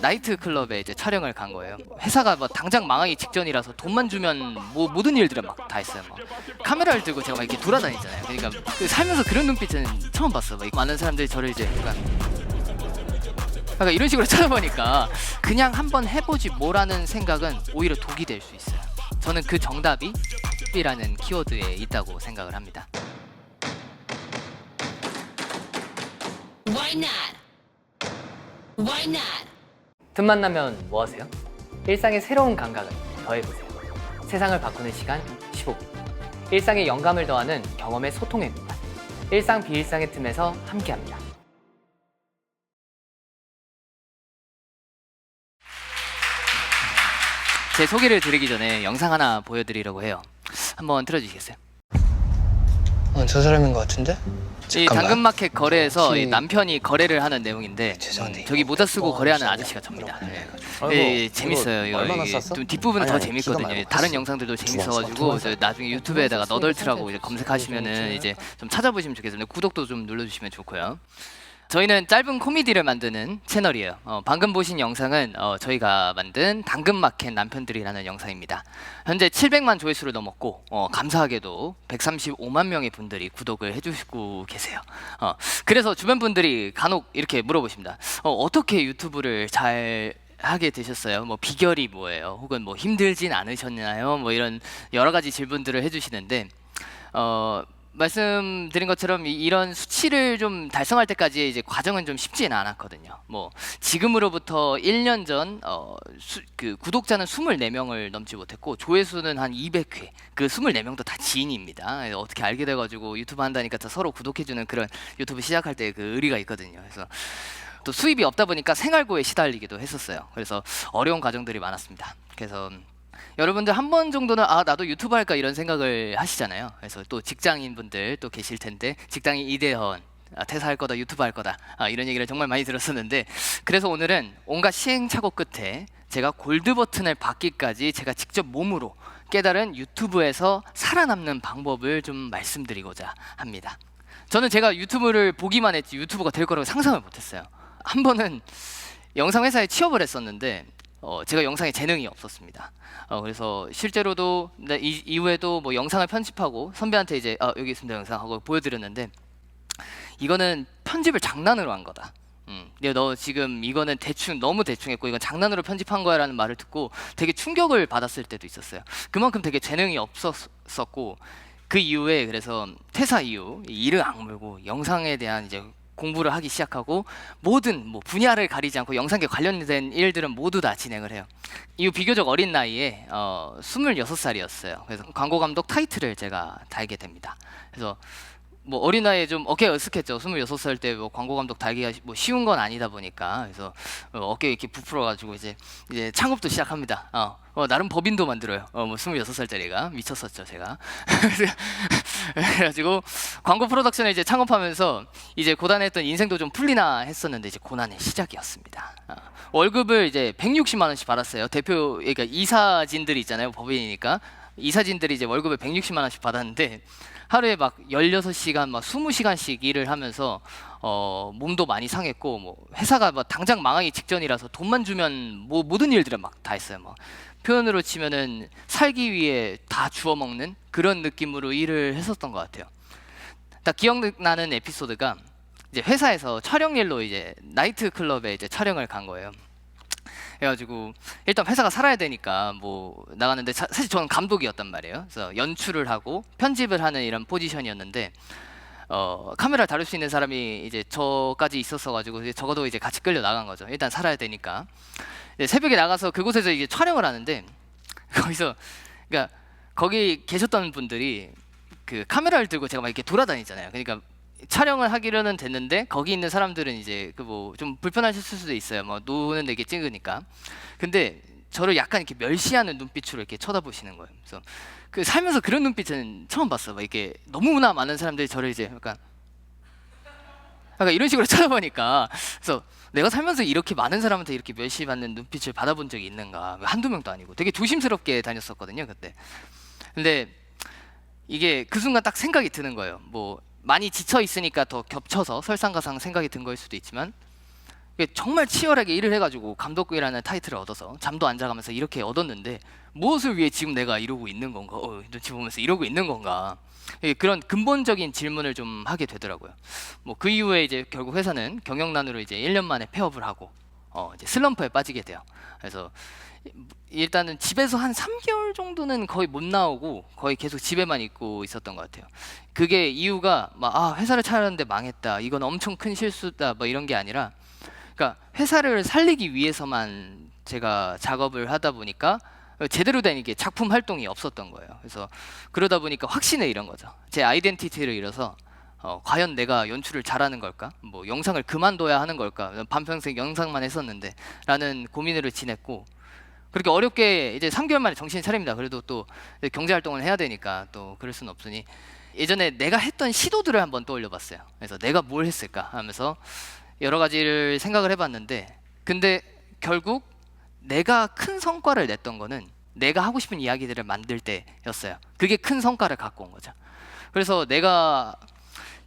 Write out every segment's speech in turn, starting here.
나이트 클럽에 이제 촬영을 간 거예요. 회사가 뭐 당장 망하기 직전이라서 돈만 주면 뭐 모든 일들을 막 다 했어요. 막 카메라를 들고 제가 막 이렇게 돌아다니잖아요. 그러니까 살면서 그런 눈빛은 처음 봤어. 막 많은 사람들이 저를 이제 약간 이런 식으로 쳐다보니까 그냥 한번 해보지 뭐라는 생각은 오히려 독이 될 수 있어요. 저는 그 정답이 B라는 키워드에 있다고 생각을 합니다. Why not? Why not? 틈만 나면 뭐 하세요? 일상의 새로운 감각을 더해보세요. 세상을 바꾸는 시간 15분. 일상에 영감을 더하는 경험의 소통의 공간. 일상 비일상의 틈에서 함께합니다. 제 소개를 드리기 전에 영상 하나 보여드리려고 해요. 한번 틀어주시겠어요? 저 사람인 것 같은데? 이 잠깐만. 당근마켓 거래에서 혹시- 이 남편이 거래를 하는 내용인데 죄송한데 저기 이거 모자 쓰고 뭐 거래하는 하시냐? 아저씨가 접니다. 네. 아이고, 네, 재밌어요. 이거 얼마나 이게 쌌어? 좀 뒷부분은 더 아니, 재밌거든요. 기가 막히고 다른 했어. 영상들도 두 번 재밌어가지고 쌌어, 저 나중에 유튜브에다가 너덜트라고 이제 검색하시면은 이제 좀 찾아보시면 좋겠습니다. 구독도 좀 눌러주시면 좋고요. 저희는 짧은 코미디를 만드는 채널이에요. 방금 보신 영상은 저희가 만든 당근마켓 남편들이라는 영상입니다. 현재 700만 조회수를 넘었고 감사하게도 135만 명의 분들이 구독을 해주시고 계세요. 그래서 주변 분들이 간혹 이렇게 물어보십니다. 어떻게 유튜브를 잘 하게 되셨어요? 뭐 비결이 뭐예요? 혹은 뭐 힘들진 않으셨나요? 뭐 이런 여러 가지 질문들을 해주시는데 말씀드린 것처럼 이런 수치를 좀 달성할 때까지의 이제 과정은 좀 쉽지는 않았거든요. 뭐 지금으로부터 1년 전 그 구독자는 24명을 넘지 못했고 조회수는 한 200회. 그 24명도 다 지인입니다. 어떻게 알게 돼가지고 유튜브 한다니까 다 서로 구독해주는 그런 유튜브 시작할 때 그 의리가 있거든요. 그래서 또 수입이 없다 보니까 생활고에 시달리기도 했었어요. 그래서 어려운 과정들이 많았습니다. 그래서 여러분들 한 번 정도는 나도 유튜브 할까 이런 생각을 하시잖아요. 그래서 또 직장인 분들 또 계실 텐데 직장인 이대헌 퇴사할 거다 유튜브 할 거다 이런 얘기를 정말 많이 들었었는데 그래서 오늘은 온갖 시행착오 끝에 제가 골드 버튼을 받기까지 제가 직접 몸으로 깨달은 유튜브에서 살아남는 방법을 좀 말씀드리고자 합니다. 저는 제가 유튜브를 보기만 했지 유튜버가 될 거라고 상상을 못했어요. 한 번은 영상 회사에 취업을 했었는데 제가 영상에 재능이 없었습니다. 그래서 실제로도 이후에도 뭐 영상을 편집하고 선배한테 이제 여기 있습니다 영상 하고 보여드렸는데 이거는 편집을 장난으로 한 거다. 근데 너 지금 이거는 너무 대충 했고 이건 장난으로 편집한 거야 라는 말을 듣고 되게 충격을 받았을 때도 있었어요. 그만큼 되게 재능이 없었고 그 이후에 그래서 퇴사 이후 이를 악물고 영상에 대한 이제 공부를 하기 시작하고 모든 뭐 분야를 가리지 않고 영상계 관련된 일들은 모두 다 진행을 해요. 이후 비교적 어린 나이에 26살이었어요. 그래서 광고 감독 타이틀을 제가 달게 됩니다. 그래서 뭐 어린 나이에 좀 어깨가 으쓱했죠. 26살 때 뭐 광고 감독 달기가 뭐 쉬운 건 아니다 보니까 그래서 어깨 이렇게 부풀어 가지고 이제 창업도 시작합니다. 나름 법인도 만들어요. 뭐 26살짜리가 미쳤었죠 제가. 그래가지고 광고 프로덕션을 이제 창업하면서 이제 고단했던 인생도 좀 풀리나 했었는데 이제 고난의 시작이었습니다. 월급을 이제 160만 원씩 받았어요. 대표 그러니까 이사진들이 있잖아요. 법인이니까 이사진들이 이제 월급을 160만 원씩 받았는데 하루에 막 16시간 막 20시간씩 일을 하면서 몸도 많이 상했고 뭐 회사가 뭐 당장 망하기 직전이라서 돈만 주면 뭐 모든 일들을 막 다 했어요. 뭐 표현으로 치면은 살기 위해 다 주워 먹는 그런 느낌으로 일을 했었던 것 같아요. 딱 기억나는 에피소드가 이제 회사에서 촬영일로 이제 나이트 클럽에 이제 촬영을 간 거예요. 그래가지고 일단 회사가 살아야 되니까 뭐 나갔는데 사실 저는 감독이었단 말이에요. 그래서 연출을 하고 편집을 하는 이런 포지션이었는데 카메라를 다룰 수 있는 사람이 이제 저까지 있었어가지고 적어도 이제 같이 끌려 나간 거죠. 일단 살아야 되니까. 새벽에 나가서 그곳에서 이제 촬영을 하는데 거기서 그러니까 거기 계셨던 분들이 그 카메라를 들고 제가 막 이렇게 돌아다니잖아요. 그러니까 촬영을 하기로는 됐는데 거기 있는 사람들은 이제 그 뭐 좀 불편하실 수도 있어요. 뭐 노는데 이게 찍으니까. 근데 저를 약간 이렇게 멸시하는 눈빛으로 이렇게 쳐다보시는 거예요. 그래서 그 살면서 그런 눈빛은 처음 봤어. 막 이렇게 너무나 많은 사람들이 저를 이제 약간 이런 식으로 쳐다보니까 그래서 내가 살면서 이렇게 많은 사람한테 이렇게 멸시받는 눈빛을 받아본 적이 있는가? 한두 명도 아니고 되게 조심스럽게 다녔었거든요 그때. 근데 이게 그 순간 딱 생각이 드는 거예요. 뭐 많이 지쳐 있으니까 더 겹쳐서 설상가상 생각이 든 거일 수도 있지만 정말 치열하게 일을 해가지고 감독이라는 타이틀을 얻어서 잠도 안 자가면서 이렇게 얻었는데 무엇을 위해 지금 내가 이러고 있는 건가? 눈치 보면서 이러고 있는 건가? 그런 근본적인 질문을 좀 하게 되더라고요. 뭐 그 이후에 이제 결국 회사는 경영난으로 이제 1년 만에 폐업을 하고 이제 슬럼프에 빠지게 돼요. 그래서 일단은 집에서 한 3개월 정도는 거의 못 나오고 거의 계속 집에만 있고 있었던 것 같아요. 그게 이유가 막 회사를 차렸는데 망했다, 이건 엄청 큰 실수다, 뭐 이런 게 아니라, 그러니까 회사를 살리기 위해서만 제가 작업을 하다 보니까 제대로 된 이게 작품 활동이 없었던 거예요. 그래서 그러다 보니까 확신을 잃은 거죠. 제 아이덴티티를 잃어서 과연 내가 연출을 잘하는 걸까? 뭐 영상을 그만둬야 하는 걸까? 반평생 영상만 했었는데 라는 고민을 지냈고, 그렇게 어렵게 이제 3개월 만에 정신 차립니다. 그래도 또 경제 활동을 해야 되니까 또 그럴 수는 없으니 예전에 내가 했던 시도들을 한번 떠올려 봤어요. 그래서 내가 뭘 했을까 하면서 여러 가지를 생각을 해봤는데, 근데 결국 내가 큰 성과를 냈던 거는 내가 하고 싶은 이야기들을 만들 때였어요. 그게 큰 성과를 갖고 온 거죠. 그래서 내가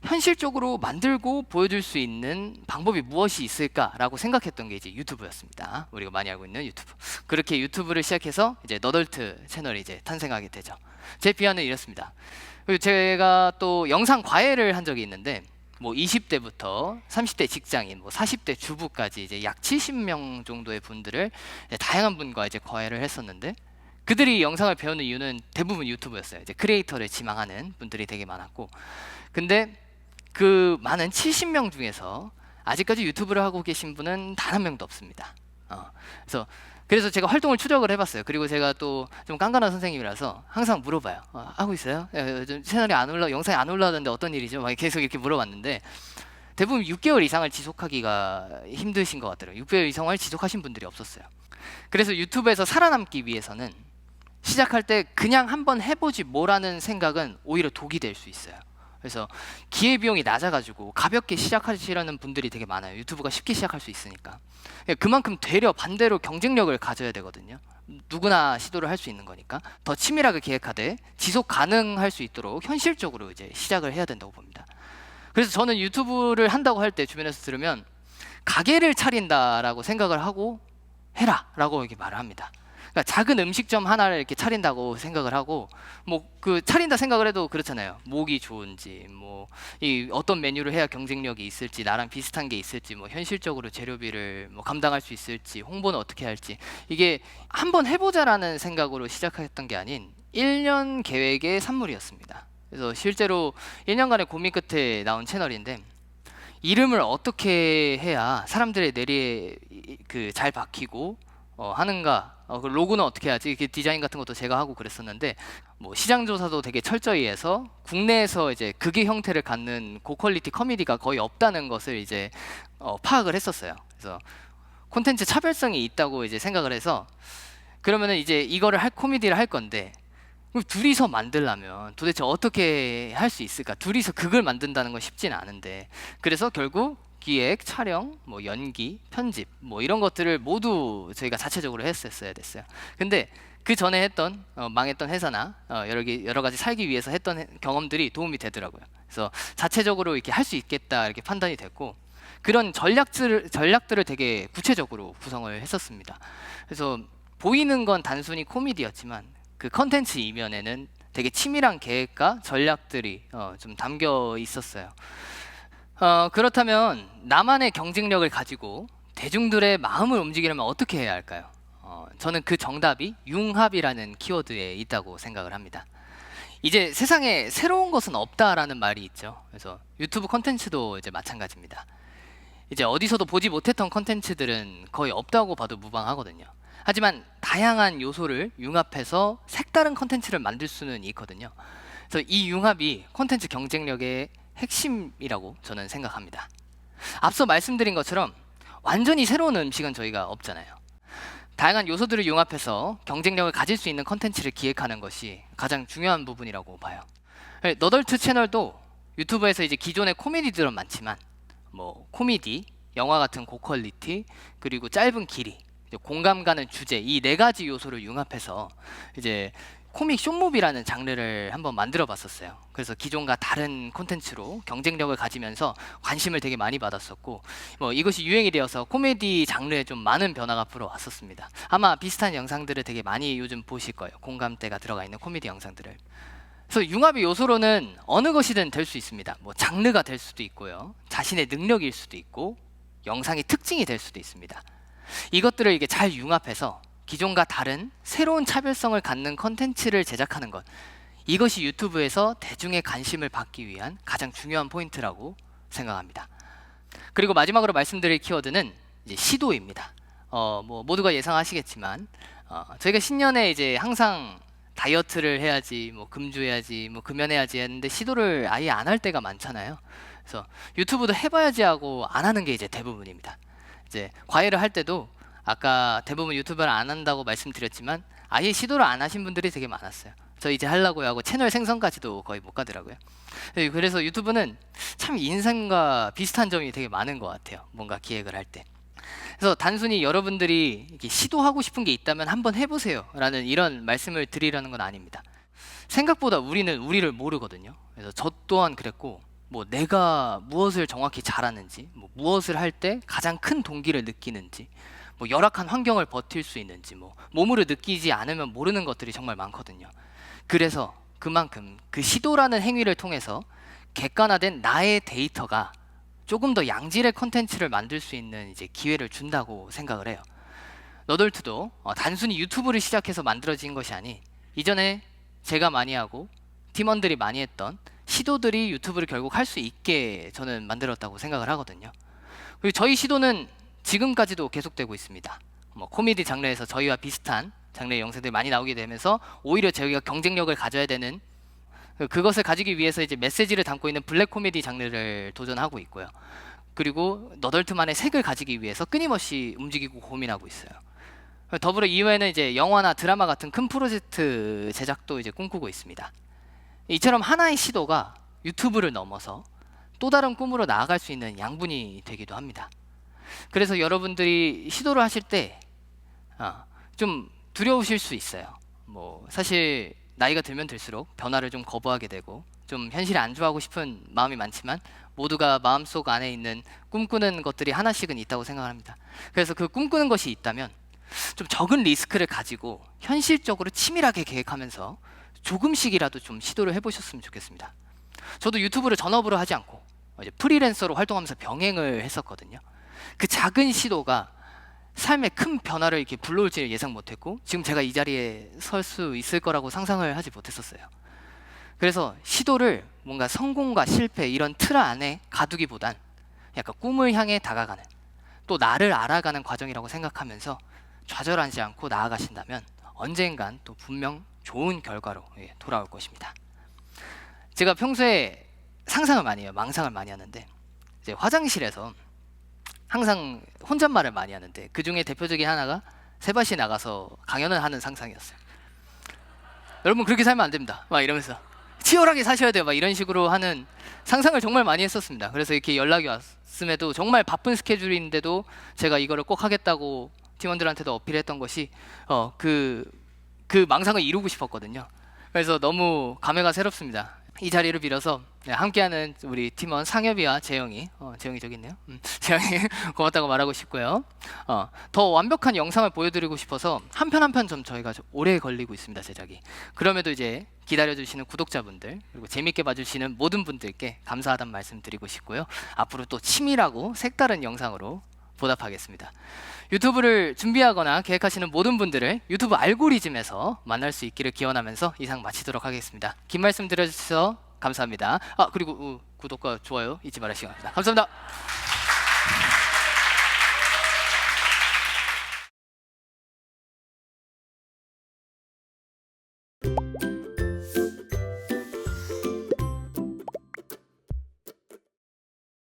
현실적으로 만들고 보여줄 수 있는 방법이 무엇이 있을까라고 생각했던 게 이제 유튜브였습니다. 우리가 많이 알고 있는 유튜브. 그렇게 유튜브를 시작해서 이제 너덜트 채널이 이제 탄생하게 되죠. 제 비하는 이렇습니다. 그리고 제가 또 영상 과외를 한 적이 있는데, 뭐 20대부터 30대 직장인, 뭐 40대 주부까지 이제 약 70명 정도의 분들을 다양한 분과 이제 과외를 했었는데, 그들이 영상을 배우는 이유는 대부분 유튜브였어요. 이제 크리에이터를 지망하는 분들이 되게 많았고, 근데 그 많은 70명 중에서 아직까지 유튜브를 하고 계신 분은 단 한 명도 없습니다. 그래서 제가 활동을 추적을 해봤어요. 그리고 제가 또 좀 깐깐한 선생님이라서 항상 물어봐요. 하고 있어요? 요즘 채널이 안 올라, 영상이 안 올라오는데 어떤 일이죠? 막 계속 이렇게 물어봤는데 대부분 6개월 이상을 지속하기가 힘드신 것 같더라고요. 6개월 이상을 지속하신 분들이 없었어요. 그래서 유튜브에서 살아남기 위해서는 시작할 때 그냥 한번 해보지 뭐라는 생각은 오히려 독이 될 수 있어요. 그래서 기회비용이 낮아가지고 가볍게 시작하시려는 분들이 되게 많아요. 유튜브가 쉽게 시작할 수 있으니까. 그만큼 되려 반대로 경쟁력을 가져야 되거든요. 누구나 시도를 할 수 있는 거니까 더 치밀하게 계획하되 지속 가능할 수 있도록 현실적으로 이제 시작을 해야 된다고 봅니다. 그래서 저는 유튜브를 한다고 할 때 주변에서 들으면 가게를 차린다라고 생각을 하고 해라라고 이렇게 말을 합니다. 그러니까 작은 음식점 하나를 이렇게 차린다고 생각을 하고, 뭐 그 차린다 생각을 해도 그렇잖아요. 목이 좋은지, 뭐 이 어떤 메뉴를 해야 경쟁력이 있을지, 나랑 비슷한 게 있을지, 뭐 현실적으로 재료비를 뭐 감당할 수 있을지, 홍보는 어떻게 할지, 이게 한번 해보자라는 생각으로 시작했던 게 아닌 1년 계획의 산물이었습니다. 그래서 실제로 1년간의 고민 끝에 나온 채널인데, 이름을 어떻게 해야 사람들의 뇌리에 잘 박히고 하는가, 그 로고는 어떻게 하지, 이렇게 디자인 같은 것도 제가 하고 그랬었는데, 뭐 시장 조사도 되게 철저히 해서 국내에서 이제 극의 형태를 갖는 고퀄리티 커뮤니티가 거의 없다는 것을 이제 파악을 했었어요. 그래서 콘텐츠 차별성이 있다고 이제 생각을 해서, 그러면은 이제 이거를 코미디를 할 건데 그럼 둘이서 만들려면 도대체 어떻게 할 수 있을까? 둘이서 극을 만든다는 건 쉽지는 않은데, 그래서 결국 기획, 촬영, 뭐 연기, 편집, 뭐 이런 것들을 모두 저희가 자체적으로 했었어야 됐어요. 근데 그 전에 했던 망했던 회사나 여러 가지 살기 위해서 했던 경험들이 도움이 되더라고요. 그래서 자체적으로 이렇게 할 수 있겠다 이렇게 판단이 됐고, 그런 전략들을 되게 구체적으로 구성을 했었습니다. 그래서 보이는 건 단순히 코미디였지만 그 컨텐츠 이면에는 되게 치밀한 계획과 전략들이 좀 담겨 있었어요. 그렇다면 나만의 경쟁력을 가지고 대중들의 마음을 움직이려면 어떻게 해야 할까요? 저는 그 정답이 융합이라는 키워드에 있다고 생각을 합니다. 이제 세상에 새로운 것은 없다라는 말이 있죠. 그래서 유튜브 컨텐츠도 이제 마찬가지입니다. 이제 어디서도 보지 못했던 컨텐츠들은 거의 없다고 봐도 무방하거든요. 하지만 다양한 요소를 융합해서 색다른 컨텐츠를 만들 수는 있거든요. 그래서 이 융합이 컨텐츠 경쟁력의 핵심이라고 저는 생각합니다. 앞서 말씀드린 것처럼 완전히 새로운 음식은 저희가 없잖아요. 다양한 요소들을 융합해서 경쟁력을 가질 수 있는 컨텐츠를 기획하는 것이 가장 중요한 부분이라고 봐요. 너덜트 채널도 유튜브에서 이제 기존의 코미디들은 많지만 뭐 코미디, 영화 같은 고퀄리티, 그리고 짧은 길이, 공감 가는 주제, 이 네 가지 요소를 융합해서 이제 코믹 숏무비라는 장르를 한번 만들어 봤었어요. 그래서 기존과 다른 콘텐츠로 경쟁력을 가지면서 관심을 되게 많이 받았었고, 뭐 이것이 유행이 되어서 코미디 장르에 좀 많은 변화가 불어왔었습니다. 아마 비슷한 영상들을 되게 많이 요즘 보실 거예요. 공감대가 들어가 있는 코미디 영상들을. 그래서 융합의 요소로는 어느 것이든 될 수 있습니다. 뭐 장르가 될 수도 있고요, 자신의 능력일 수도 있고, 영상의 특징이 될 수도 있습니다. 이것들을 이게 잘 융합해서 기존과 다른 새로운 차별성을 갖는 컨텐츠를 제작하는 것, 이것이 유튜브에서 대중의 관심을 받기 위한 가장 중요한 포인트라고 생각합니다. 그리고 마지막으로 말씀드릴 키워드는 이제 시도입니다. 뭐 모두가 예상하시겠지만 저희가 신년에 이제 항상 다이어트를 해야지, 뭐 금주해야지, 뭐 금연해야지 했는데 시도를 아예 안 할 때가 많잖아요. 그래서 유튜브도 해봐야지 하고 안 하는 게 이제 대부분입니다. 이제 과외를 할 때도 아까 대부분 유튜브를 안 한다고 말씀드렸지만 아예 시도를 안 하신 분들이 되게 많았어요. 저 이제 하려고 하고 채널 생성까지도 거의 못 가더라고요. 그래서 유튜브는 참 인생과 비슷한 점이 되게 많은 것 같아요. 뭔가 기획을 할 때. 그래서 단순히 여러분들이 이렇게 시도하고 싶은 게 있다면 한번 해보세요 라는 이런 말씀을 드리려는 건 아닙니다. 생각보다 우리는 우리를 모르거든요. 그래서 저 또한 그랬고, 뭐 내가 무엇을 정확히 잘하는지, 뭐 무엇을 할 때 가장 큰 동기를 느끼는지, 뭐 열악한 환경을 버틸 수 있는지, 뭐 몸으로 느끼지 않으면 모르는 것들이 정말 많거든요. 그래서 그만큼 그 시도라는 행위를 통해서 객관화된 나의 데이터가 조금 더 양질의 컨텐츠를 만들 수 있는 이제 기회를 준다고 생각을 해요. 너덜트도 단순히 유튜브를 시작해서 만들어진 것이 아닌 이전에 제가 많이 하고 팀원들이 많이 했던 시도들이 유튜브를 결국 할 수 있게 저는 만들었다고 생각을 하거든요. 그리고 저희 시도는 지금까지도 계속되고 있습니다. 뭐 코미디 장르에서 저희와 비슷한 장르의 영상들이 많이 나오게 되면서 오히려 저희가 경쟁력을 가져야 되는, 그것을 가지기 위해서 이제 메시지를 담고 있는 블랙 코미디 장르를 도전하고 있고요. 그리고 너덜트만의 색을 가지기 위해서 끊임없이 움직이고 고민하고 있어요. 더불어 이후에는 이제 영화나 드라마 같은 큰 프로젝트 제작도 이제 꿈꾸고 있습니다. 이처럼 하나의 시도가 유튜브를 넘어서 또 다른 꿈으로 나아갈 수 있는 양분이 되기도 합니다. 그래서 여러분들이 시도를 하실 때 좀 두려우실 수 있어요. 뭐 사실 나이가 들면 들수록 변화를 좀 거부하게 되고 좀 현실에 안주하고 싶은 마음이 많지만 모두가 마음속 안에 있는 꿈꾸는 것들이 하나씩은 있다고 생각합니다. 그래서 그 꿈꾸는 것이 있다면 좀 적은 리스크를 가지고 현실적으로 치밀하게 계획하면서 조금씩이라도 좀 시도를 해보셨으면 좋겠습니다. 저도 유튜브를 전업으로 하지 않고 이제 프리랜서로 활동하면서 병행을 했었거든요. 그 작은 시도가 삶에 큰 변화를 이렇게 불러올지를 예상 못했고 지금 제가 이 자리에 설 수 있을 거라고 상상을 하지 못했었어요. 그래서 시도를 뭔가 성공과 실패 이런 틀 안에 가두기보단 약간 꿈을 향해 다가가는, 또 나를 알아가는 과정이라고 생각하면서 좌절하지 않고 나아가신다면 언젠간 또 분명 좋은 결과로 돌아올 것입니다. 제가 평소에 상상을 많이 해요. 망상을 많이 하는데 이제 화장실에서 항상 혼잣말을 많이 하는데 그 중에 대표적인 하나가 세바시 나가서 강연을 하는 상상이었어요. 여러분 그렇게 살면 안 됩니다. 막 이러면서 치열하게 사셔야 돼요. 막 이런 식으로 하는 상상을 정말 많이 했었습니다. 그래서 이렇게 연락이 왔음에도 정말 바쁜 스케줄인데도 제가 이거를 꼭 하겠다고 팀원들한테도 어필했던 것이 그 망상을 이루고 싶었거든요. 그래서 너무 감회가 새롭습니다. 이 자리를 빌어서 함께하는 우리 팀원 상엽이와 재영이, 재영이 저기 있네요. 재영이 고맙다고 말하고 싶고요. 더 완벽한 영상을 보여드리고 싶어서 한 편 한 편 좀 저희가 좀 오래 걸리고 있습니다, 제작이. 그럼에도 이제 기다려주시는 구독자분들 그리고 재밌게 봐주시는 모든 분들께 감사하다는 말씀 드리고 싶고요. 앞으로 또 치밀하고 색다른 영상으로 보답하겠습니다. 유튜브를 준비하거나 계획하시는 모든 분들을 유튜브 알고리즘에서 만날 수 있기를 기원하면서 이상 마치도록 하겠습니다. 긴 말씀 들어주셔서 감사합니다. 그리고 구독과 좋아요 잊지 말으시기 바랍니다. 감사합니다.